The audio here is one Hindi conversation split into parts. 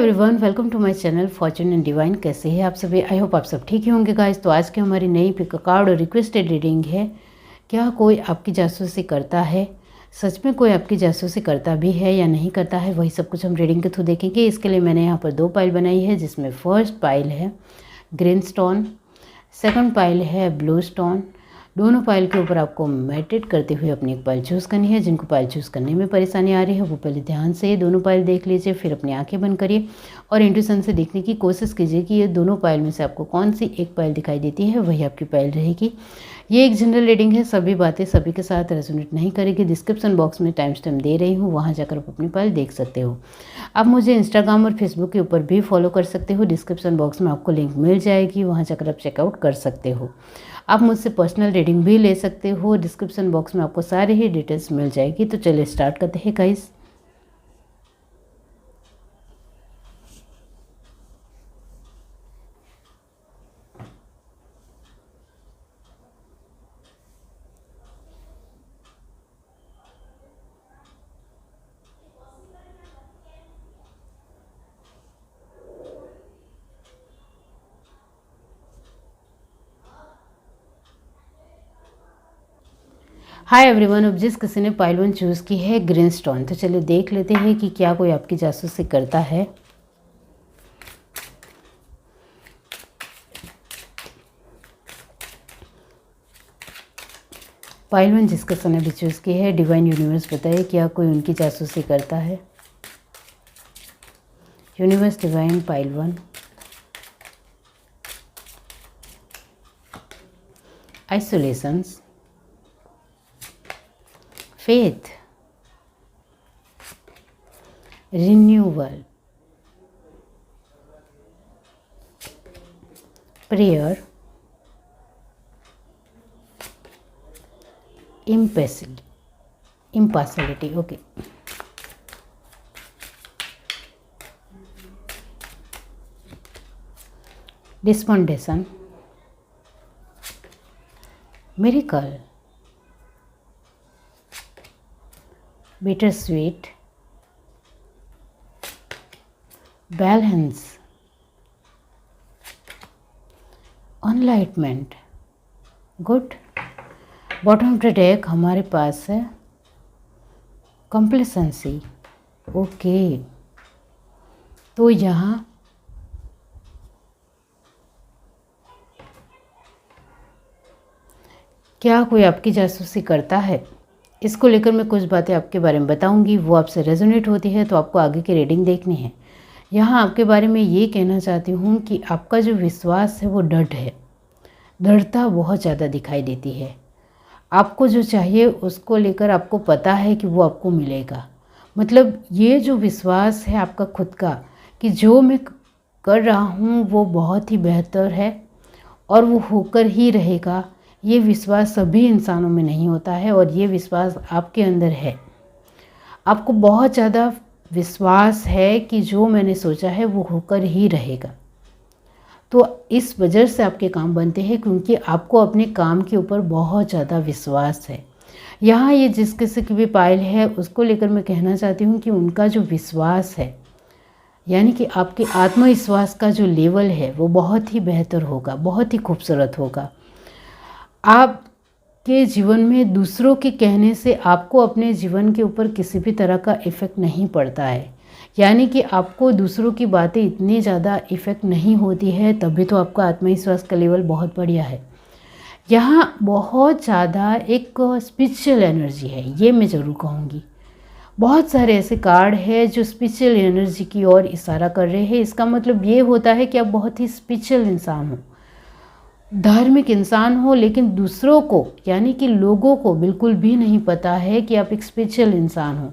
Everyone, welcome to my channel fortune and divine. कैसे हैं आप सभी? आई होप आप सब ठीक ही होंगे गाइस। तो आज की हमारी नई पिक कार्ड और रिक्वेस्टेड रीडिंग है। क्या कोई आपकी जासूसी करता है? सच में कोई आपकी जासूसी करता भी है या नहीं करता है, वही सब कुछ हम रीडिंग के थ्रू देखेंगे। इसके लिए मैंने यहाँ पर 2 पाइल बनाई है, जिसमें फर्स्ट पाइल है ग्रीन स्टोन, सेकंड पाइल है ब्लू स्टोन। दोनों पाइल के ऊपर आपको मेडिटेट करते हुए अपनी एक पाइल चूज़ करनी है। जिनको पाइल चूज़ करने में परेशानी आ रही है वो पहले ध्यान से ये दोनों पाइल देख लीजिए, फिर अपनी आंखें बंद करिए और इंट्यूशन से देखने की कोशिश कीजिए कि ये दोनों पाइल में से आपको कौन सी एक पाइल दिखाई देती है, वही आपकी पाइल रहेगी। ये एक जनरल रीडिंग है, सभी बातें सभी के साथ रेजोनेट नहीं करेगी। डिस्क्रिप्शन बॉक्स में टाइम स्टैम्प दे रही हूँ, वहाँ जाकर आप अपनी पाइल देख सकते हो। आप मुझे इंस्टाग्राम और फेसबुक के ऊपर भी फॉलो कर सकते हो, डिस्क्रिप्शन बॉक्स में आपको लिंक मिल जाएगी, वहाँ जाकर आप चेकआउट कर सकते हो। आप मुझसे पर्सनल रीडिंग भी ले सकते हो, डिस्क्रिप्शन बॉक्स में आपको सारी ही डिटेल्स मिल जाएगी। तो चलिए स्टार्ट करते हैं गाइस। हाय एवरीवन, अब जिस किसी ने पाइल 1 चूज़ की है ग्रीन स्टोन, तो चलिए देख लेते हैं कि क्या कोई आपकी जासूसी करता है। पाइल 1 जिस किसी ने भी चूज़ की है, डिवाइन यूनिवर्स बताइए क्या कोई उनकी जासूसी करता है। Universe divine pile 1, isolations, faith, renewal, prayer, impartiality, okay. Despondation, miracle, bittersweet, balance, enlightenment, good. Bottom of the deck हमारे पास है कंप्लेसेंसी, ओके। तो यहाँ क्या कोई आपकी जासूसी करता है, इसको लेकर मैं कुछ बातें आपके बारे में बताऊंगी। वो आपसे रेजोनेट होती है तो आपको आगे की रीडिंग देखनी है। यहाँ आपके बारे में ये कहना चाहती हूँ कि आपका जो विश्वास है वो दृढ़ है, दृढ़ता बहुत ज़्यादा दिखाई देती है। आपको जो चाहिए उसको लेकर आपको पता है कि वो आपको मिलेगा। मतलब ये जो विश्वास है आपका खुद का कि जो मैं कर रहा हूँ वो बहुत ही बेहतर है और वो होकर ही रहेगा, ये विश्वास सभी इंसानों में नहीं होता है और ये विश्वास आपके अंदर है। आपको बहुत ज़्यादा विश्वास है कि जो मैंने सोचा है वो होकर ही रहेगा। तो इस वजह से आपके काम बनते हैं क्योंकि आपको अपने काम के ऊपर बहुत ज़्यादा विश्वास है। यहाँ ये जिस किसी की भी पाइल है उसको लेकर मैं कहना चाहती हूँ कि उनका जो विश्वास है, यानी कि आपके आत्मविश्वास का जो लेवल है वो बहुत ही बेहतर होगा, बहुत ही खूबसूरत होगा। आपके जीवन में दूसरों के कहने से आपको अपने जीवन के ऊपर किसी भी तरह का इफ़ेक्ट नहीं पड़ता है, यानी कि आपको दूसरों की बातें इतनी ज़्यादा इफ़ेक्ट नहीं होती है, तभी तो आपका आत्मविश्वास का लेवल बहुत बढ़िया है। यहाँ बहुत ज़्यादा एक स्पिरिचुअल एनर्जी है, ये मैं ज़रूर कहूँगी। बहुत सारे ऐसे कार्ड हैं जो स्पिरिचुअल एनर्जी की ओर इशारा कर रहे हैं। इसका मतलब ये होता है कि आप बहुत ही स्पिरिचुअल इंसान हो, धार्मिक इंसान हो, लेकिन दूसरों को यानी कि लोगों को बिल्कुल भी नहीं पता है कि आप एक स्पिरिचुअल इंसान हो,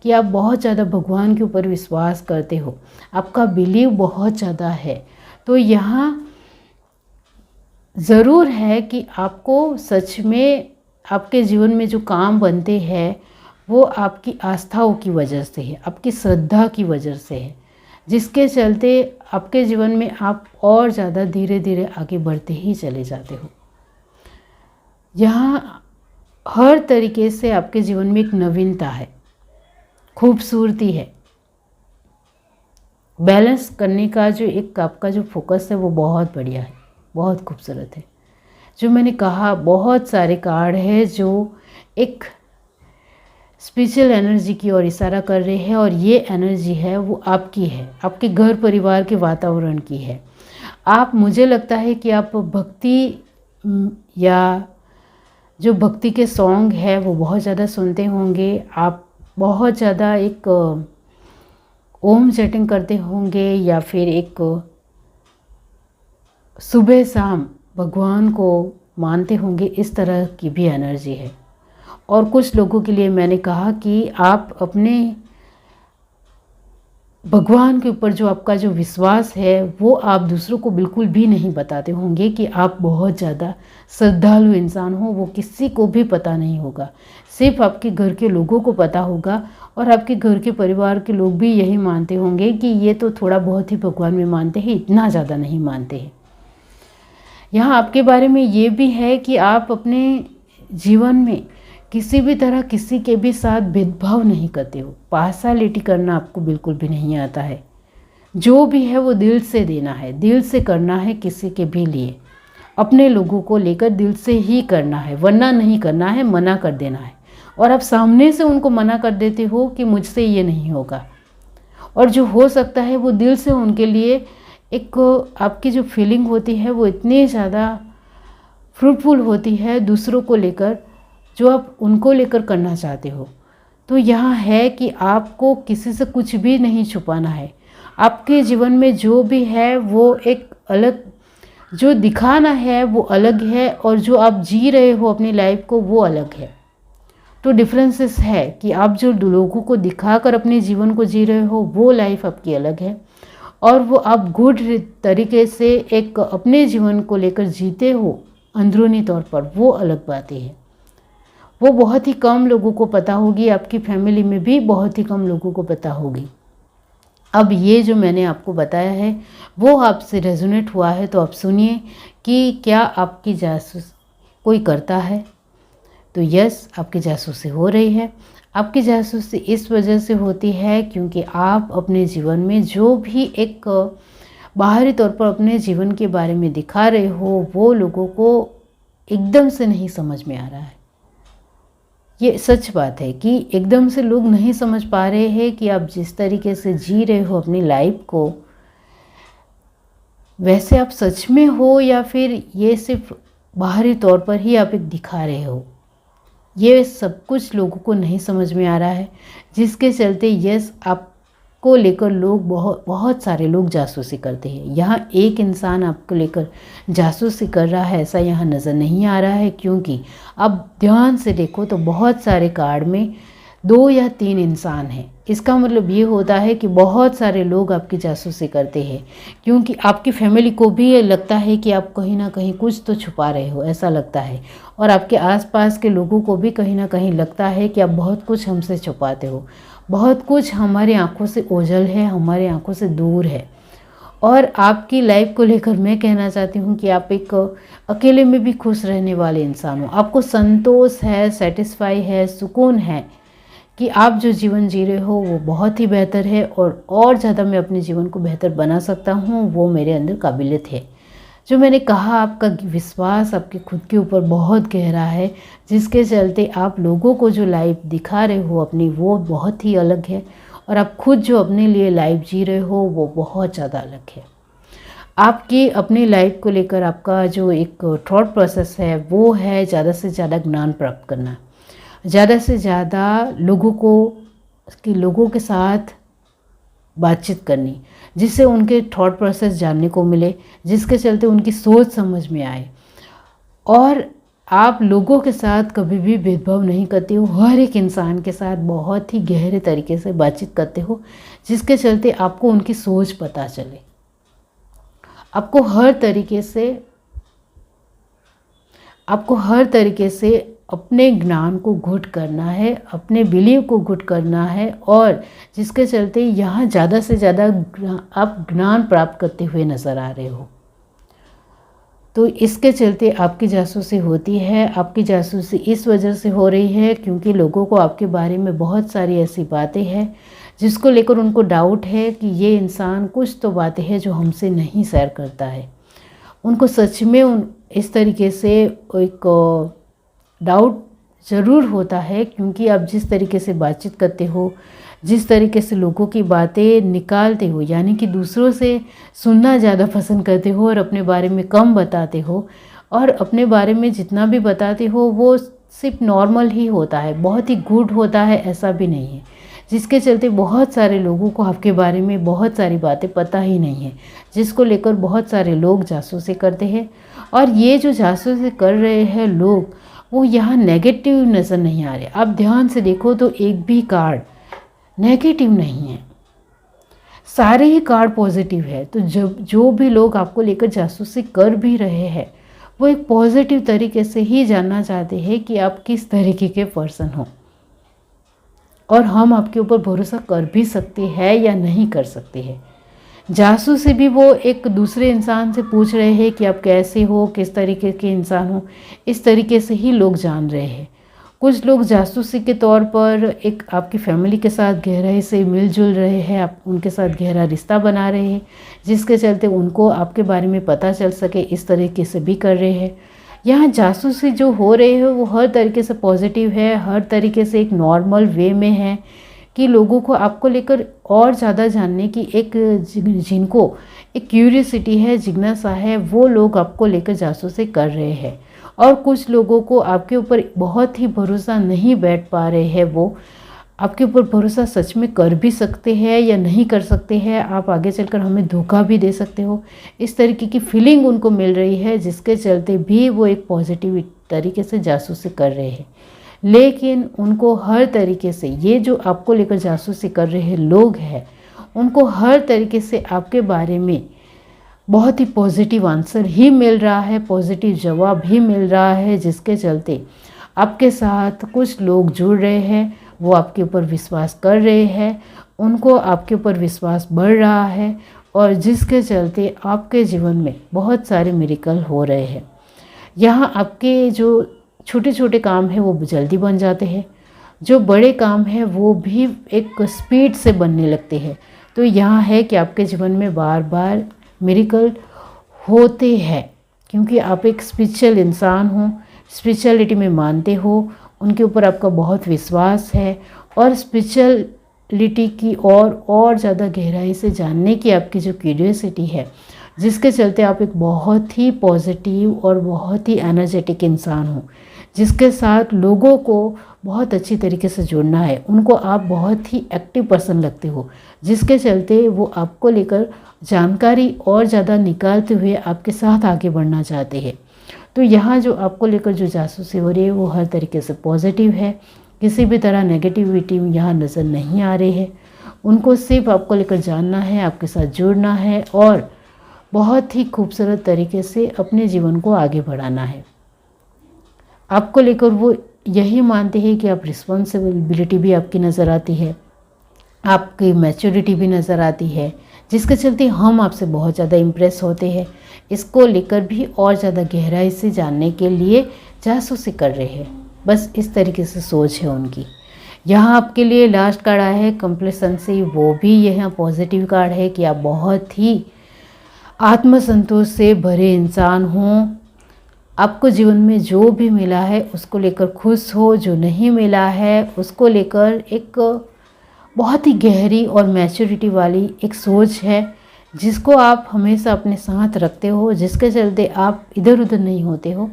कि आप बहुत ज़्यादा भगवान के ऊपर विश्वास करते हो, आपका बिलीव बहुत ज़्यादा है। तो यहाँ ज़रूर है कि आपको सच में आपके जीवन में जो काम बनते हैं वो आपकी आस्थाओं की वजह से है, आपकी श्रद्धा की वजह से है, जिसके चलते आपके जीवन में आप और ज़्यादा धीरे धीरे आगे बढ़ते ही चले जाते हो। यहाँ हर तरीके से आपके जीवन में एक नवीनता है, खूबसूरती है, बैलेंस करने का जो एक आपका जो फोकस है वो बहुत बढ़िया है, बहुत खूबसूरत है। जो मैंने कहा बहुत सारे कार्ड है जो एक स्पिरिचुअल एनर्जी की ओर इशारा कर रहे हैं और ये एनर्जी है वो आपकी है, आपके घर परिवार के वातावरण की है। आप, मुझे लगता है कि आप भक्ति या जो भक्ति के सॉन्ग है वो बहुत ज़्यादा सुनते होंगे। आप बहुत ज़्यादा एक ओम चैटिंग करते होंगे या फिर एक सुबह शाम भगवान को मानते होंगे, इस तरह की भी एनर्जी है। और कुछ लोगों के लिए मैंने कहा कि आप अपने भगवान के ऊपर जो आपका जो विश्वास है वो आप दूसरों को बिल्कुल भी नहीं बताते होंगे कि आप बहुत ज़्यादा श्रद्धालु इंसान हो, वो किसी को भी पता नहीं होगा, सिर्फ आपके घर के लोगों को पता होगा। और आपके घर के परिवार के लोग भी यही मानते होंगे कि ये तो थोड़ा बहुत ही भगवान में मानते हैं, इतना ज़्यादा नहीं मानते हैं। यहाँ आपके बारे में ये भी है कि आप अपने जीवन में किसी भी तरह किसी के भी साथ भेदभाव नहीं करते हो, पार्शालिटी करना आपको बिल्कुल भी नहीं आता है। जो भी है वो दिल से देना है, दिल से करना है, किसी के भी लिए अपने लोगों को लेकर दिल से ही करना है, वरना नहीं करना है, मना कर देना है। और आप सामने से उनको मना कर देते हो कि मुझसे ये नहीं होगा, और जो हो सकता है वो दिल से उनके लिए एक आपकी जो फीलिंग होती है वो इतनी ज़्यादा फ्रूटफुल होती है दूसरों को लेकर, जो आप उनको लेकर करना चाहते हो। तो यहाँ है कि आपको किसी से कुछ भी नहीं छुपाना है। आपके जीवन में जो भी है वो एक अलग, जो दिखाना है वो अलग है, और जो आप जी रहे हो अपनी लाइफ को वो अलग है। तो डिफरेंसेस है कि आप जो लोगों को दिखाकर अपने जीवन को जी रहे हो वो लाइफ आपकी अलग है, और वो आप गुड तरीके से एक अपने जीवन को लेकर जीते हो अंदरूनी तौर पर, वो अलग बातें हैं। वो बहुत ही कम लोगों को पता होगी, आपकी फैमिली में भी बहुत ही कम लोगों को पता होगी। अब ये जो मैंने आपको बताया है वो आपसे रेजोनेट हुआ है तो आप सुनिए कि क्या आपकी जासूस कोई करता है। तो यस, आपकी जासूसी हो रही है। आपकी जासूसी इस वजह से होती है क्योंकि आप अपने जीवन में जो भी एक बाहरी तौर पर अपने जीवन के बारे में दिखा रहे हो वो लोगों को एकदम से नहीं समझ में आ रहा है। ये सच बात है कि एकदम से लोग नहीं समझ पा रहे हैं कि आप जिस तरीके से जी रहे हो अपनी लाइफ को, वैसे आप सच में हो या फिर ये सिर्फ बाहरी तौर पर ही आप एक दिखा रहे हो। ये सब कुछ लोगों को नहीं समझ में आ रहा है, जिसके चलते यस, आपको लेकर लोग बहुत सारे लोग जासूसी करते हैं। यहाँ एक इंसान आपको लेकर जासूसी कर रहा है ऐसा यहाँ नज़र नहीं आ रहा है, क्योंकि अब ध्यान से देखो तो बहुत सारे कार्ड में 2 या 3 इंसान हैं। इसका मतलब ये होता है कि बहुत सारे लोग आपकी जासूसी करते हैं, क्योंकि आपकी फैमिली को भी ये लगता है कि आप कहीं ना कहीं कुछ तो छुपा रहे हो, ऐसा लगता है। और आपके आसपास के लोगों को भी कहीं ना कहीं लगता है कि आप बहुत कुछ हमसे छुपाते हो, बहुत कुछ हमारी आंखों से ओझल है, हमारी आंखों से दूर है। और आपकी लाइफ को लेकर मैं कहना चाहती हूँ कि आप एक अकेले में भी खुश रहने वाले इंसान हो। आपको संतोष है, सेटिस्फाई है, सुकून है कि आप जो जीवन जी रहे हो वो बहुत ही बेहतर है, और ज़्यादा मैं अपने जीवन को बेहतर बना सकता हूँ, वो मेरे अंदर काबिलियत है। जो मैंने कहा, आपका विश्वास आपके खुद के ऊपर बहुत गहरा है, जिसके चलते आप लोगों को जो लाइफ दिखा रहे हो अपनी, वो बहुत ही अलग है, और आप खुद जो अपने लिए लाइफ जी रहे हो वो बहुत ज़्यादा अलग है। आपकी अपनी लाइफ को लेकर आपका जो एक थॉट प्रोसेस है वो है ज़्यादा से ज़्यादा ज्ञान प्राप्त करना, ज़्यादा से ज़्यादा लोगों के साथ बातचीत करनी, जिससे उनके थॉट प्रोसेस जानने को मिले, जिसके चलते उनकी सोच समझ में आए। और आप लोगों के साथ कभी भी भेदभाव नहीं करते हो, हर एक इंसान के साथ बहुत ही गहरे तरीके से बातचीत करते हो, जिसके चलते आपको उनकी सोच पता चले। आपको हर तरीके से अपने ज्ञान को गुड करना है, अपने बिलीव को गुड करना है, और जिसके चलते यहाँ ज़्यादा से ज़्यादा आप ज्ञान प्राप्त करते हुए नज़र आ रहे हो। तो इसके चलते आपकी जासूसी होती है। आपकी जासूसी इस वजह से हो रही है क्योंकि लोगों को आपके बारे में बहुत सारी ऐसी बातें हैं जिसको लेकर उनको डाउट है कि ये इंसान कुछ तो बातें हैं जो हमसे नहीं शेयर करता है। उनको सच में इस तरीके से एक डाउट ज़रूर होता है, क्योंकि आप जिस तरीके से बातचीत करते हो, जिस तरीके से लोगों की बातें निकालते हो, यानी कि दूसरों से सुनना ज़्यादा पसंद करते हो और अपने बारे में कम बताते हो, और अपने बारे में जितना भी बताते हो वो सिर्फ नॉर्मल ही होता है, बहुत ही गुड होता है ऐसा भी नहीं है, जिसके चलते बहुत सारे लोगों को आपके बारे में बहुत सारी बातें पता ही नहीं है, जिसको लेकर बहुत सारे लोग जासूसी करते हैं। और ये जो जासूसी कर रहे हैं लोग, वो यहाँ नेगेटिव नज़र नहीं आ रहे। आप ध्यान से देखो तो एक भी कार्ड नेगेटिव नहीं है, सारे ही कार्ड पॉजिटिव है। तो जो भी लोग आपको लेकर जासूसी कर भी रहे हैं, वो एक पॉजिटिव तरीके से ही जानना चाहते हैं कि आप किस तरीके के पर्सन हो, और हम आपके ऊपर भरोसा कर भी सकते हैं या नहीं कर सकते हैं। जासूसी भी वो एक दूसरे इंसान से पूछ रहे हैं कि आप कैसे हो, किस तरीके के इंसान हो, इस तरीके से ही लोग जान रहे हैं। कुछ लोग जासूसी के तौर पर एक आपकी फैमिली के साथ गहराई से मिलजुल रहे हैं, आप उनके साथ गहरा रिश्ता बना रहे हैं, जिसके चलते उनको आपके बारे में पता चल सके, इस तरीके से भी कर रहे हैं। यहाँ जासूसी जो हो रहे हैं वो हर तरीके से पॉजिटिव है, हर तरीके से एक नॉर्मल वे में है कि लोगों को आपको लेकर और ज़्यादा जानने की एक जिनको एक क्यूरियोसिटी है, जिज्ञासा है, वो लोग आपको लेकर जासूसी कर रहे हैं। और कुछ लोगों को आपके ऊपर बहुत ही भरोसा नहीं बैठ पा रहे हैं, वो आपके ऊपर भरोसा सच में कर भी सकते हैं या नहीं कर सकते हैं, आप आगे चलकर हमें धोखा भी दे सकते हो, इस तरीके की फीलिंग उनको मिल रही है, जिसके चलते भी वो एक पॉजिटिव तरीके से जासूसी कर रहे हैं। लेकिन उनको हर तरीके से, ये जो आपको लेकर जासूसी कर रहे लोग हैं, उनको हर तरीके से आपके बारे में बहुत ही पॉजिटिव आंसर ही मिल रहा है, पॉजिटिव जवाब ही मिल रहा है, जिसके चलते आपके साथ कुछ लोग जुड़ रहे हैं, वो आपके ऊपर विश्वास कर रहे हैं, उनको आपके ऊपर विश्वास बढ़ रहा है, और जिसके चलते आपके जीवन में बहुत सारे मिरेकल हो रहे हैं। यहाँ आपके जो छोटे छोटे काम हैं वो जल्दी बन जाते हैं, जो बड़े काम हैं वो भी एक स्पीड से बनने लगते हैं। तो यहाँ है कि आपके जीवन में बार बार मिरेकल होते हैं, क्योंकि आप एक स्पिरिचुअल इंसान हो, स्पिरिचुअलिटी में मानते हो, उनके ऊपर आपका बहुत विश्वास है, और स्पिरिचुअलिटी की और ज़्यादा गहराई से जानने की आपकी जो क्यूरियोसिटी है, जिसके चलते आप एक बहुत ही पॉजिटिव और बहुत ही एनर्जेटिक इंसान हो, जिसके साथ लोगों को बहुत अच्छी तरीके से जुड़ना है, उनको आप बहुत ही एक्टिव पर्सन लगते हो, जिसके चलते वो आपको लेकर जानकारी और ज़्यादा निकालते हुए आपके साथ आगे बढ़ना चाहते हैं। तो यहाँ जो आपको लेकर जो जासूसी हो रही है वो हर तरीके से पॉजिटिव है, किसी भी तरह नेगेटिविटी यहाँ नज़र नहीं आ रही है। उनको सिर्फ आपको लेकर जानना है, आपके साथ जुड़ना है, और बहुत ही खूबसूरत तरीके से अपने जीवन को आगे बढ़ाना है। आपको लेकर वो यही मानते हैं कि आप रिस्पॉन्सिबिलिटी भी आपकी नज़र आती है, आपकी मैच्योरिटी भी नज़र आती है, जिसके चलते हम आपसे बहुत ज़्यादा इम्प्रेस होते हैं। इसको लेकर भी और ज़्यादा गहराई से जानने के लिए जासूसी कर रहे हैं, बस इस तरीके से सोच है उनकी। यहाँ आपके लिए लास्ट कार्ड आया है कंप्लेसेंसी, वो भी यहाँ पॉजिटिव कार्ड है कि आप बहुत ही आत्मसंतोष से भरे इंसान हों, आपको जीवन में जो भी मिला है उसको लेकर खुश हो, जो नहीं मिला है उसको लेकर एक बहुत ही गहरी और मैच्योरिटी वाली एक सोच है, जिसको आप हमेशा अपने साथ रखते हो, जिसके चलते आप इधर उधर नहीं होते हो।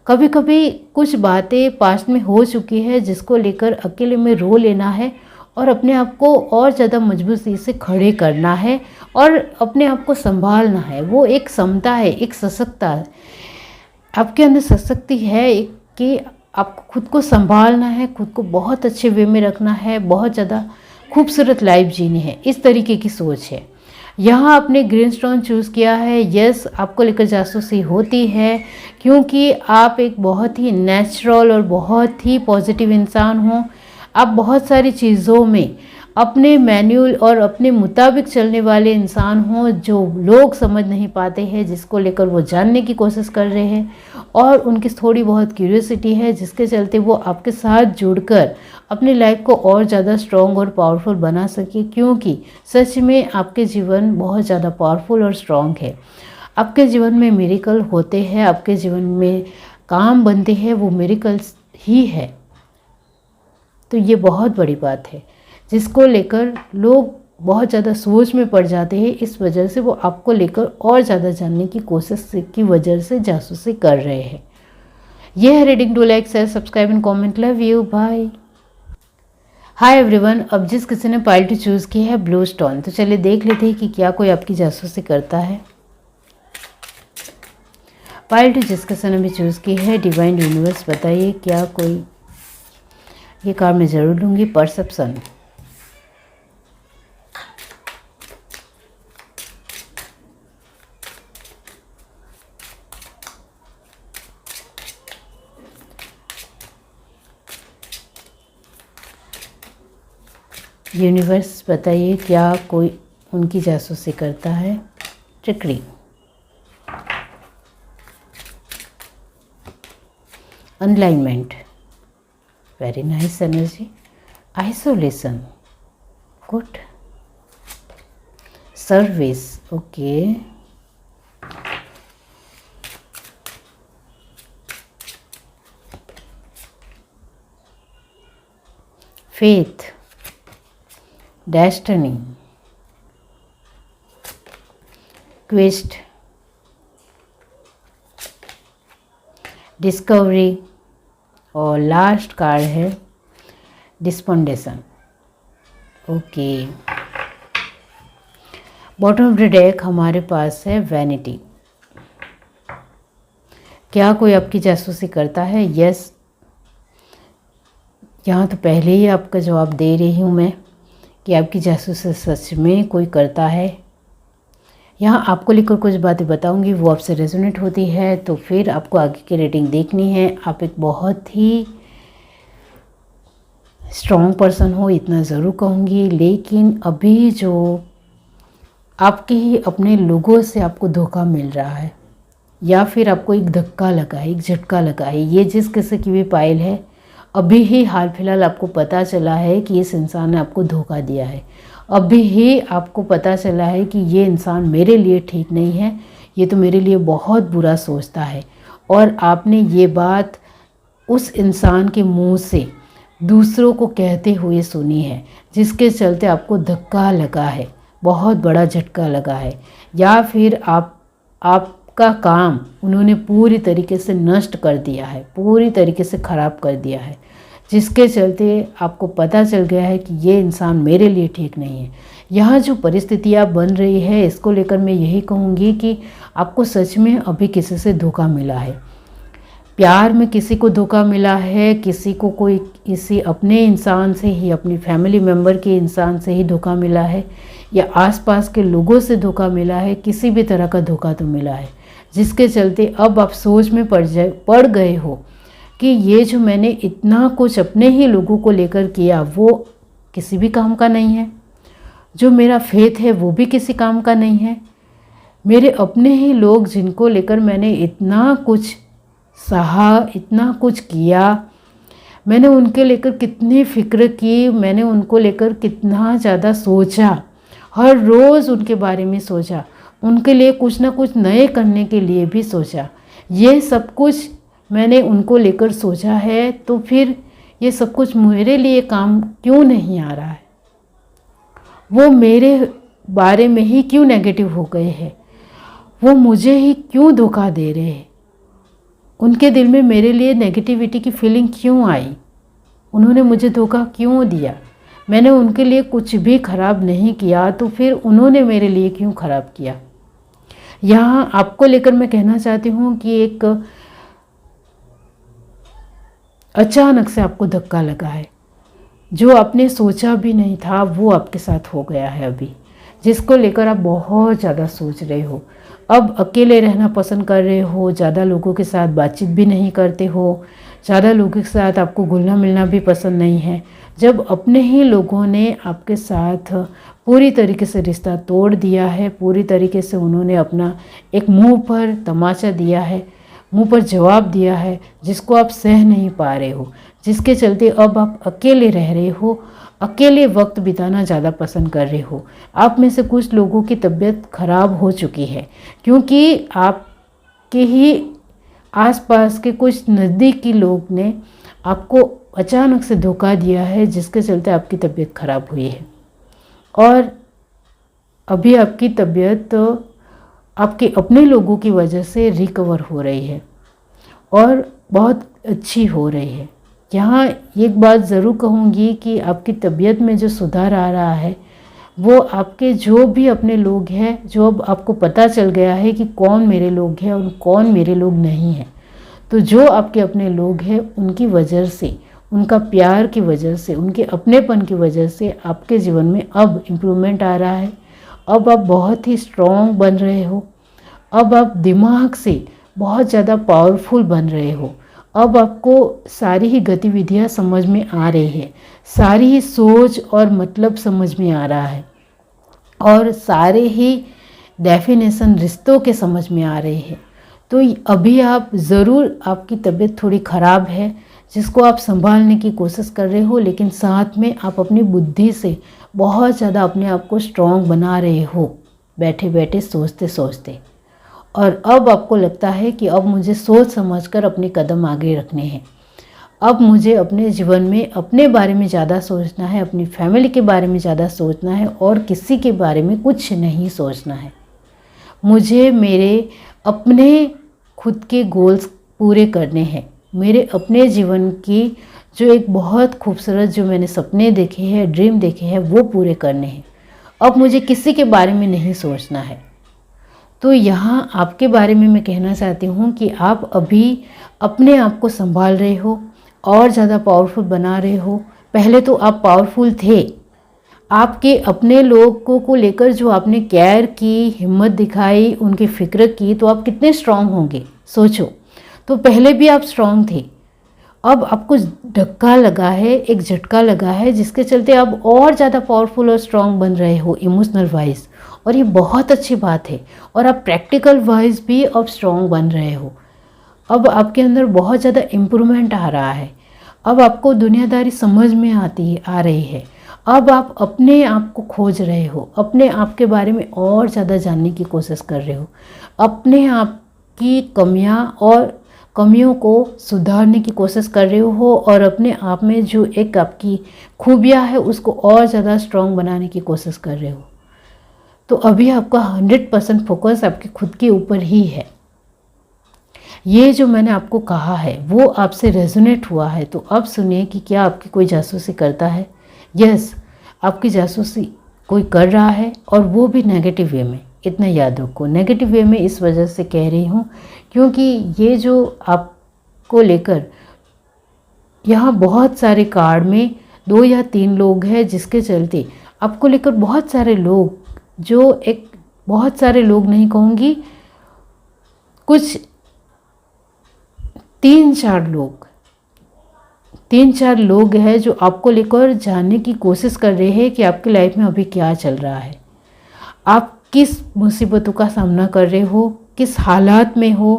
कभी कभी कुछ बातें पास्ट में हो चुकी है, जिसको लेकर अकेले में रो लेना है और अपने आप को और ज़्यादा मजबूती से खड़े करना है और अपने आप को संभालना है। वो एक क्षमता है, एक सशक्ता है, आपके अंदर सशक्ति है कि आपको खुद को संभालना है, खुद को बहुत अच्छे वे में रखना है, बहुत ज़्यादा खूबसूरत लाइफ जीनी है, इस तरीके की सोच है। यहाँ आपने ग्रीन स्टोन चूज़ किया है। यस, आपको लेकर जासूसी होती है, क्योंकि आप एक बहुत ही नेचुरल और बहुत ही पॉजिटिव इंसान हो। आप बहुत सारी चीज़ों में अपने मैन्युअल और अपने मुताबिक चलने वाले इंसान हों, जो लोग समझ नहीं पाते हैं, जिसको लेकर वो जानने की कोशिश कर रहे हैं और उनकी थोड़ी बहुत क्यूरियोसिटी है, जिसके चलते वो आपके साथ जुड़कर अपनी लाइफ को और ज़्यादा स्ट्रॉन्ग और पावरफुल बना सके। क्योंकि सच में आपके जीवन बहुत ज़्यादा पावरफुल और स्ट्रॉन्ग है। आपके जीवन में मिरेकल होते हैं, आपके जीवन में काम बनते हैं, वो मिरेकल्स ही है। तो ये बहुत बड़ी बात है, जिसको लेकर लोग बहुत ज़्यादा सोच में पड़ जाते हैं। इस वजह से वो आपको लेकर और ज़्यादा जानने की कोशिश की वजह से जासूसी कर रहे हैं। यह है reading. Do like, share, subscribe and comment. Love you, bye. Hi everyone. अब जिस किसी ने पाइल टू चूज़ की है ब्लू स्टोन, तो चलिए देख लेते हैं कि क्या कोई आपकी जासूसी करता है। पाइल टू जिस किसी ने भी चूज़ की है, डिवाइन यूनिवर्स बताइए क्या कोई, ये कार्ड मैं ज़रूर लूँगी। परसेप्शन, यूनिवर्स बताइए क्या कोई उनकी जासूसी करता है। Trickery, unalignment, very nice energy. Isolation, good. Service, okay. Faith, destiny, quest, discovery और लास्ट कार्ड है despondency, okay. Bottom of the deck हमारे पास है वैनिटी। क्या कोई आपकी जासूसी करता है? यस। यहाँ तो पहले ही आपका जवाब दे रही हूँ मैं कि आपकी जासूसी सच में कोई करता है। यहाँ आपको लेकर कुछ बातें बताऊंगी, वो आपसे रेजोनेट होती है तो फिर आपको आगे की रीडिंग देखनी है। आप एक बहुत ही स्ट्रॉन्ग पर्सन हो, इतना ज़रूर कहूँगी। लेकिन अभी जो आपके ही अपने लोगों से आपको धोखा मिल रहा है या फिर आपको एक धक्का लगा है, एक झटका लगा है, ये जिस किसी की भी पाइल है, अभी ही हाल फिलहाल आपको पता चला है कि इस इंसान ने आपको धोखा दिया है। अभी ही आपको पता चला है कि ये इंसान मेरे लिए ठीक नहीं है, ये तो मेरे लिए बहुत बुरा सोचता है। और आपने ये बात उस इंसान के मुंह से दूसरों को कहते हुए सुनी है, जिसके चलते आपको धक्का लगा है, बहुत बड़ा झटका लगा है। या फिर आपका काम उन्होंने पूरी तरीके से नष्ट कर दिया है, पूरी तरीके से ख़राब कर दिया है, जिसके चलते आपको पता चल गया है कि ये इंसान मेरे लिए ठीक नहीं है। यहाँ जो परिस्थितियाँ बन रही है, इसको लेकर मैं यही कहूँगी कि आपको सच में अभी किसी से धोखा मिला है। प्यार में किसी को धोखा मिला है, किसी को कोई किसी अपने इंसान से ही, अपनी फैमिली मेम्बर के इंसान से ही धोखा मिला है, या आसपास के लोगों से धोखा मिला है। किसी भी तरह का धोखा तो मिला है, जिसके चलते अब आप सोच में पड़ गए हो कि ये जो मैंने इतना कुछ अपने ही लोगों को लेकर किया वो किसी भी काम का नहीं है। जो मेरा फेथ है वो भी किसी काम का नहीं है। मेरे अपने ही लोग जिनको लेकर मैंने इतना कुछ सहा, इतना कुछ किया, मैंने उनके लेकर कितनी फ़िक्र की, मैंने उनको लेकर कितना ज़्यादा सोचा, हर रोज़ उनके बारे में सोचा, उनके लिए कुछ ना कुछ नए करने के लिए भी सोचा। ये सब कुछ मैंने उनको लेकर सोचा है, तो फिर ये सब कुछ मेरे लिए काम क्यों नहीं आ रहा है? वो मेरे बारे में ही क्यों नेगेटिव हो गए हैं? वो मुझे ही क्यों धोखा दे रहे हैं? उनके दिल में मेरे लिए नेगेटिविटी की फीलिंग क्यों आई? उन्होंने मुझे धोखा क्यों दिया? मैंने उनके लिए कुछ भी ख़राब नहीं किया, तो फिर उन्होंने मेरे लिए क्यों ख़राब किया? यहाँ आपको लेकर मैं कहना चाहती हूँ कि एक अचानक से आपको धक्का लगा है, जो आपने सोचा भी नहीं था वो आपके साथ हो गया है अभी, जिसको लेकर आप बहुत ज़्यादा सोच रहे हो। अब अकेले रहना पसंद कर रहे हो, ज़्यादा लोगों के साथ बातचीत भी नहीं करते हो, ज़्यादा लोगों के साथ आपको घुलना मिलना भी पसंद नहीं है। जब अपने ही लोगों ने आपके साथ पूरी तरीके से रिश्ता तोड़ दिया है, पूरी तरीके से उन्होंने अपना एक मुंह पर तमाचा दिया है, मुंह पर जवाब दिया है, जिसको आप सह नहीं पा रहे हो, जिसके चलते अब आप अकेले रह रहे हो, अकेले वक्त बिताना ज़्यादा पसंद कर रहे हो। आप में से कुछ लोगों की तबीयत खराब हो चुकी है क्योंकि आपके ही आसपास के कुछ नज़दीकी लोग ने आपको अचानक से धोखा दिया है, जिसके चलते आपकी तबीयत खराब हुई है। और अभी आपकी तबीयत आपके अपने लोगों की वजह से रिकवर हो रही है और बहुत अच्छी हो रही है। यहाँ एक बात ज़रूर कहूँगी कि आपकी तबीयत में जो सुधार आ रहा है वो आपके जो भी अपने लोग हैं, जो अब आपको पता चल गया है कि कौन मेरे लोग हैं और कौन मेरे लोग नहीं हैं, तो जो आपके अपने लोग हैं उनकी वजह से, उनका प्यार की वजह से, उनके अपनेपन की वजह से आपके जीवन में अब इम्प्रूवमेंट आ रहा है। अब आप बहुत ही स्ट्रॉन्ग बन रहे हो। अब आप दिमाग से बहुत ज़्यादा पावरफुल बन रहे हो। अब आपको सारी ही गतिविधियाँ समझ में आ रही है, सारी ही सोच और मतलब समझ में आ रहा है और सारे ही डेफिनेशन रिश्तों के समझ में आ रहे हैं। तो अभी आप ज़रूर, आपकी तबीयत थोड़ी ख़राब है जिसको आप संभालने की कोशिश कर रहे हो, लेकिन साथ में आप अपनी बुद्धि से बहुत ज़्यादा अपने आप को स्ट्रॉन्ग बना रहे हो, बैठे बैठे सोचते सोचते। और अब आपको लगता है कि अब मुझे सोच समझकर अपने कदम आगे रखने हैं। अब मुझे अपने जीवन में अपने बारे में ज़्यादा सोचना है, अपनी फैमिली के बारे में ज़्यादा सोचना है और किसी के बारे में कुछ नहीं सोचना है। मुझे मेरे अपने खुद के गोल्स पूरे करने हैं, मेरे अपने जीवन की जो एक बहुत खूबसूरत जो मैंने सपने देखे हैं, ड्रीम देखे हैं, वो पूरे करने हैं। अब मुझे किसी के बारे में नहीं सोचना है। तो यहाँ आपके बारे में मैं कहना चाहती हूँ कि आप अभी अपने आप को संभाल रहे हो और ज़्यादा पावरफुल बना रहे हो। पहले तो आप पावरफुल थे, आपके अपने लोगों को लेकर जो आपने केयर की, हिम्मत दिखाई, उनकी फ़िक्र की, तो आप कितने स्ट्रांग होंगे सोचो। तो पहले भी आप स्ट्रांग थे, अब आपको धक्का लगा है, एक झटका लगा है, जिसके चलते आप और ज़्यादा पावरफुल और स्ट्रांग बन रहे हो इमोशनल वाइज, और ये बहुत अच्छी बात है। और आप प्रैक्टिकल वाइज भी अब स्ट्रांग बन रहे हो। अब आपके अंदर बहुत ज़्यादा इम्प्रूवमेंट आ रहा है। अब आपको दुनियादारी समझ में आ रही है। अब आप अपने आप को खोज रहे हो, अपने आप के बारे में और ज़्यादा जानने की कोशिश कर रहे हो, अपने आप की कमियों को सुधारने की कोशिश कर रहे हो और अपने आप में जो एक आपकी खूबियाँ है उसको और ज़्यादा स्ट्रॉन्ग बनाने की कोशिश कर रहे हो। तो अभी आपका 100% फोकस आपके खुद के ऊपर ही है। ये जो मैंने आपको कहा है वो आपसे रेजोनेट हुआ है, तो अब सुनिए कि क्या आपकी कोई जासूसी करता है। यस, आपकी जासूसी कोई कर रहा है और वो भी नेगेटिव वे में। इतना याद रखो, नेगेटिव वे में इस वजह से कह रही हूँ क्योंकि ये जो आपको लेकर यहाँ बहुत सारे कार्ड में 2 या 3 लोग हैं, जिसके चलते आपको लेकर बहुत सारे लोग, जो एक बहुत सारे लोग नहीं कहूँगी, कुछ 3-4 लोग हैं जो आपको लेकर जानने की कोशिश कर रहे हैं कि आपकी लाइफ में अभी क्या चल रहा है, आप किस मुसीबतों का सामना कर रहे हो, किस हालात में हो,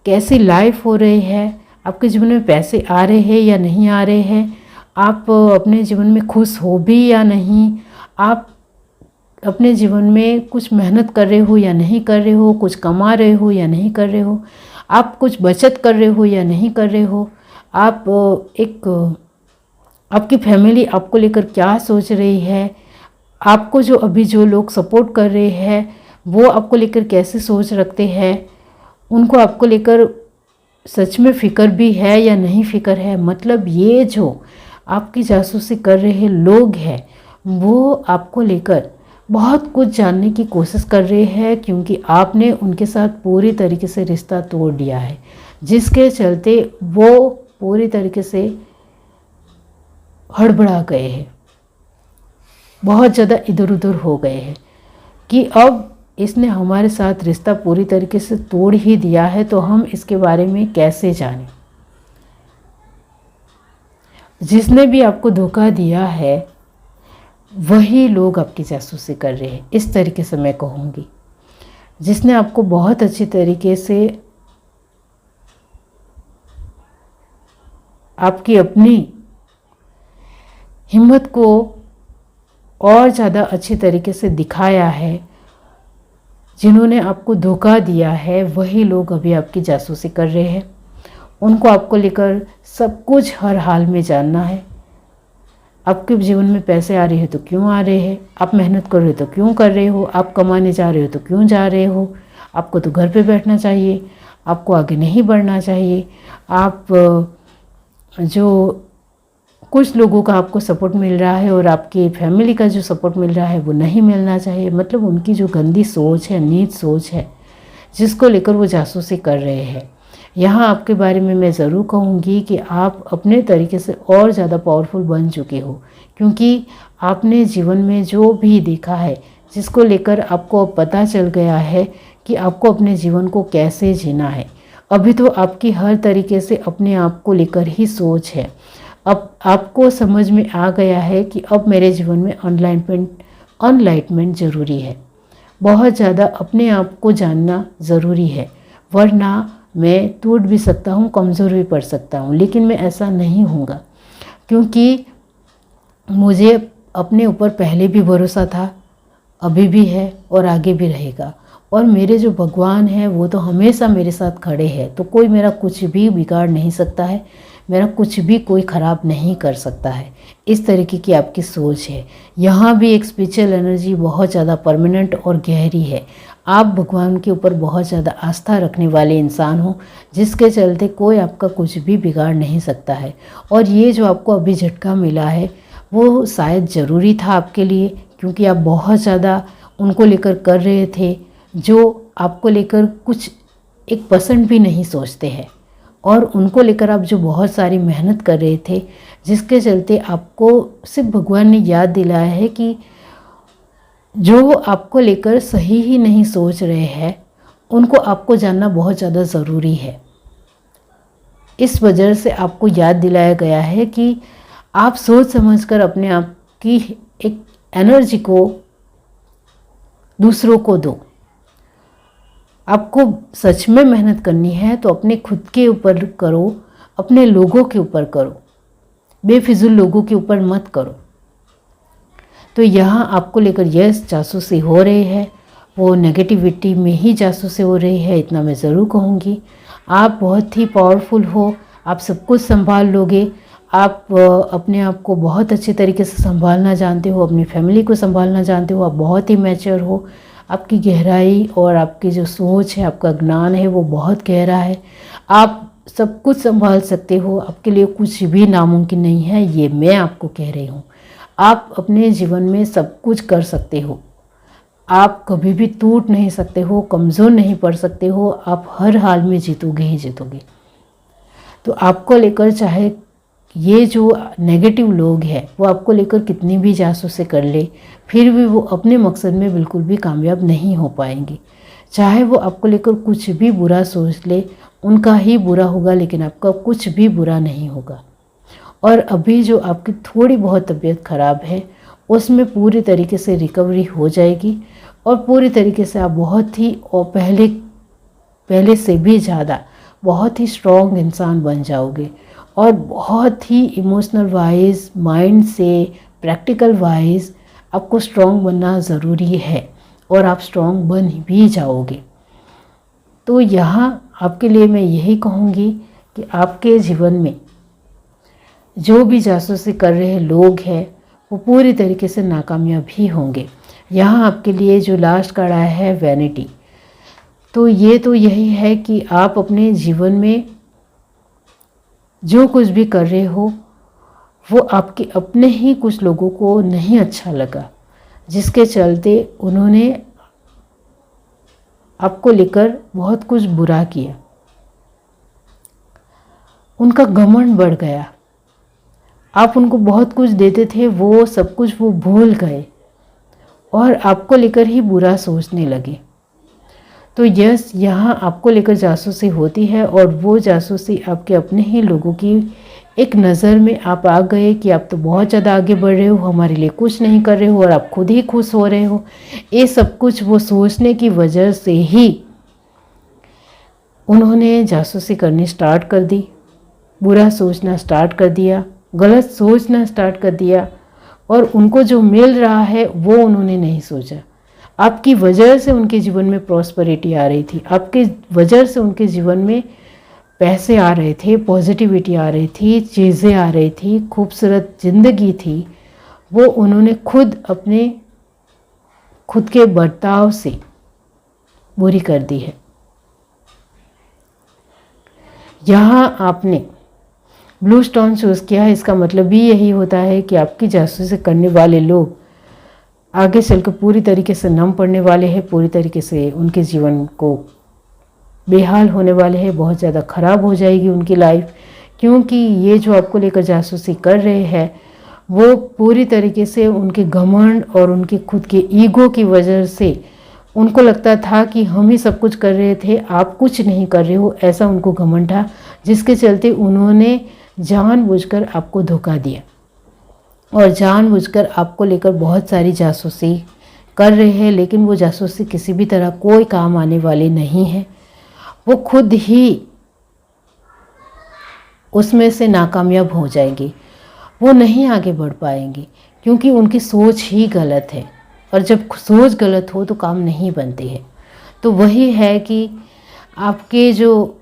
कैसी लाइफ हो रही है, आपके जीवन में पैसे आ रहे हैं या नहीं आ रहे हैं, आप अपने जीवन में खुश हो भी या नहीं, आप अपने जीवन में कुछ मेहनत कर रहे हो या नहीं कर रहे हो, कुछ कमा रहे हो या नहीं कर रहे हो, आप कुछ बचत कर रहे हो या नहीं कर रहे हो, आप आपकी फैमिली आपको लेकर क्या सोच रही है, आपको जो लोग सपोर्ट कर रहे हैं वो आपको लेकर कैसे सोच रखते हैं, उनको आपको लेकर सच में फ़िक्र भी है या नहीं फ़िक्र है। मतलब ये जो आपकी जासूसी कर रहे लोग हैं वो आपको लेकर बहुत कुछ जानने की कोशिश कर रहे हैं, क्योंकि आपने उनके साथ पूरी तरीके से रिश्ता तोड़ दिया है, जिसके चलते वो पूरी तरीके से हड़बड़ा गए हैं, बहुत ज़्यादा इधर उधर हो गए हैं कि अब इसने हमारे साथ रिश्ता पूरी तरीके से तोड़ ही दिया है, तो हम इसके बारे में कैसे जानें। जिसने भी आपको धोखा दिया है वही लोग आपकी जासूसी कर रहे हैं, इस तरीके से मैं कहूँगी। जिसने आपको बहुत अच्छी तरीके से आपकी अपनी हिम्मत को और ज़्यादा अच्छी तरीके से दिखाया है, जिन्होंने आपको धोखा दिया है वही लोग अभी आपकी जासूसी कर रहे हैं। उनको आपको लेकर सब कुछ हर हाल में जानना है। आपके जीवन में पैसे आ रहे हैं तो क्यों आ रहे हैं, आप मेहनत कर रहे हो तो क्यों कर रहे हो, आप कमाने जा रहे हो तो क्यों जा रहे हो, आपको तो घर पे बैठना चाहिए, आपको आगे नहीं बढ़ना चाहिए। आप जो कुछ लोगों का आपको सपोर्ट मिल रहा है और आपकी फैमिली का जो सपोर्ट मिल रहा है वो नहीं मिलना चाहिए। मतलब उनकी जो गंदी सोच है, नीच सोच है, जिसको लेकर वो जासूसी कर रहे हैं। यहाँ आपके बारे में मैं ज़रूर कहूँगी कि आप अपने तरीके से और ज़्यादा पावरफुल बन चुके हो, क्योंकि आपने जीवन में जो भी देखा है, जिसको लेकर आपको पता चल गया है कि आपको अपने जीवन को कैसे जीना है। अभी तो आपकी हर तरीके से अपने आप को लेकर ही सोच है। अब आपको समझ में आ गया है कि अब मेरे जीवन में अनलाइटमेंट ज़रूरी है। बहुत ज़्यादा अपने आप को जानना ज़रूरी है, वरना मैं टूट भी सकता हूँ, कमज़ोर भी पड़ सकता हूँ। लेकिन मैं ऐसा नहीं होऊंगा, क्योंकि मुझे अपने ऊपर पहले भी भरोसा था, अभी भी है और आगे भी रहेगा। और मेरे जो भगवान हैं वो तो हमेशा मेरे साथ खड़े हैं, तो कोई मेरा कुछ भी बिगाड़ नहीं सकता है, मेरा कुछ भी कोई ख़राब नहीं कर सकता है। इस तरीके की आपकी सोच है। यहाँ भी एक स्पिरिचुअल एनर्जी बहुत ज़्यादा परमानेंट और गहरी है। आप भगवान के ऊपर बहुत ज़्यादा आस्था रखने वाले इंसान हो, जिसके चलते कोई आपका कुछ भी बिगाड़ नहीं सकता है। और ये जो आपको अभी झटका मिला है वो शायद ज़रूरी था आपके लिए, क्योंकि आप बहुत ज़्यादा उनको लेकर कर रहे थे जो आपको लेकर कुछ 1% भी नहीं सोचते हैं, और उनको लेकर आप जो बहुत सारी मेहनत कर रहे थे, जिसके चलते आपको सिर्फ भगवान ने याद दिलाया है कि जो आपको लेकर सही ही नहीं सोच रहे हैं उनको आपको जानना बहुत ज़्यादा ज़रूरी है। इस वजह से आपको याद दिलाया गया है कि आप सोच समझकर अपने आप की एक एनर्जी को दूसरों को दो। आपको सच में मेहनत करनी है तो अपने खुद के ऊपर करो, अपने लोगों के ऊपर करो, बेफिजूल लोगों के ऊपर मत करो। तो यहाँ आपको लेकर यस जासूसी हो रही है, वो नेगेटिविटी में ही जासूसी हो रही है, इतना मैं ज़रूर कहूँगी। आप बहुत ही पावरफुल हो, आप सब कुछ संभाल लोगे। आप अपने आप को बहुत अच्छे तरीके से संभालना जानते हो, अपनी फैमिली को संभालना जानते हो, आप बहुत ही मैच्योर हो। आपकी गहराई और आपकी जो सोच है, आपका ज्ञान है वो बहुत गहरा है। आप सब कुछ संभाल सकते हो, आपके लिए कुछ भी नामुमकिन नहीं है, ये मैं आपको कह रही हूँ। आप अपने जीवन में सब कुछ कर सकते हो, आप कभी भी टूट नहीं सकते हो, कमज़ोर नहीं पड़ सकते हो, आप हर हाल में जीतोगे ही जीतोगे। तो आपको लेकर चाहे ये जो नेगेटिव लोग हैं वो आपको लेकर कितनी भी जासूसी कर ले, फिर भी वो अपने मकसद में बिल्कुल भी कामयाब नहीं हो पाएंगे। चाहे वो आपको लेकर कुछ भी बुरा सोच ले, उनका ही बुरा होगा, लेकिन आपका कुछ भी बुरा नहीं होगा। और अभी जो आपकी थोड़ी बहुत तबीयत ख़राब है उसमें पूरी तरीके से रिकवरी हो जाएगी, और पूरी तरीके से आप बहुत ही और पहले से भी ज़्यादा बहुत ही स्ट्रॉन्ग इंसान बन जाओगे। और बहुत ही इमोशनल वाइज, माइंड से, प्रैक्टिकल वाइज आपको स्ट्रॉन्ग बनना ज़रूरी है, और आप स्ट्रॉन्ग बन भी जाओगे। तो यहाँ आपके लिए मैं यही कहूँगी कि आपके जीवन में जो भी जासूसी कर रहे लोग हैं वो पूरी तरीके से नाकामयाब ही होंगे। यहाँ आपके लिए जो लास्ट कार्ड आया है वैनिटी, तो यही है कि आप अपने जीवन में जो कुछ भी कर रहे हो वो आपके अपने ही कुछ लोगों को नहीं अच्छा लगा, जिसके चलते उन्होंने आपको लेकर बहुत कुछ बुरा किया। उनका घमंड बढ़ गया, आप उनको बहुत कुछ देते थे, वो सब कुछ वो भूल गए और आपको लेकर ही बुरा सोचने लगे। तो यस, यहाँ आपको लेकर जासूसी होती है, और वो जासूसी आपके अपने ही लोगों की एक नज़र में आप आ गए कि आप तो बहुत ज़्यादा आगे बढ़ रहे हो, हमारे लिए कुछ नहीं कर रहे हो और आप खुद ही खुश हो रहे हो। ये सब कुछ वो सोचने की वजह से ही उन्होंने जासूसी करनी स्टार्ट कर दी, बुरा सोचना स्टार्ट कर दिया, गलत सोचना स्टार्ट कर दिया, और उनको जो मिल रहा है वो उन्होंने नहीं सोचा। आपकी वजह से उनके जीवन में प्रॉस्पेरिटी आ रही थी, आपके वजह से उनके जीवन में पैसे आ रहे थे, पॉजिटिविटी आ रही थी, चीज़ें आ रही थी, खूबसूरत ज़िंदगी थी। वो उन्होंने खुद के बर्ताव से बुरी कर दी है। यहाँ आपने ब्लू स्टोन चूज़ किया है, इसका मतलब भी यही होता है कि आपकी जासूसी करने वाले लोग आगे चलकर पूरी तरीके से नम पड़ने वाले हैं, पूरी तरीके से उनके जीवन को बेहाल होने वाले हैं, बहुत ज़्यादा ख़राब हो जाएगी उनकी लाइफ। क्योंकि ये जो आपको लेकर जासूसी कर रहे हैं वो पूरी तरीके से उनके घमंड और उनके खुद के ईगो की वजह से उनको लगता था कि हम ही सब कुछ कर रहे थे, आप कुछ नहीं कर रहे हो, ऐसा उनको घमंड था, जिसके चलते उन्होंने जानबूझकर आपको धोखा दिया और जानबूझकर आपको लेकर बहुत सारी जासूसी कर रहे हैं। लेकिन वो जासूसी किसी भी तरह कोई काम आने वाली नहीं है, वो खुद ही उसमें से नाकामयाब हो जाएंगी, वो नहीं आगे बढ़ पाएंगी, क्योंकि उनकी सोच ही गलत है। और जब सोच गलत हो तो काम नहीं बनते हैं। तो वही है कि आपके जो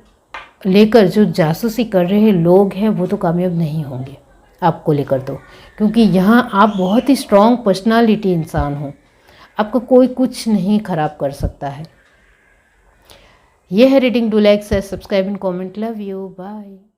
लेकर जो जासूसी कर रहे लोग हैं वो तो कामयाब नहीं होंगे आपको लेकर, तो क्योंकि यहाँ आप बहुत ही स्ट्रॉन्ग पर्सनालिटी इंसान हो, आपको कोई कुछ नहीं खराब कर सकता है। यह है reading. Do like, share, subscribe and comment. Love you, bye.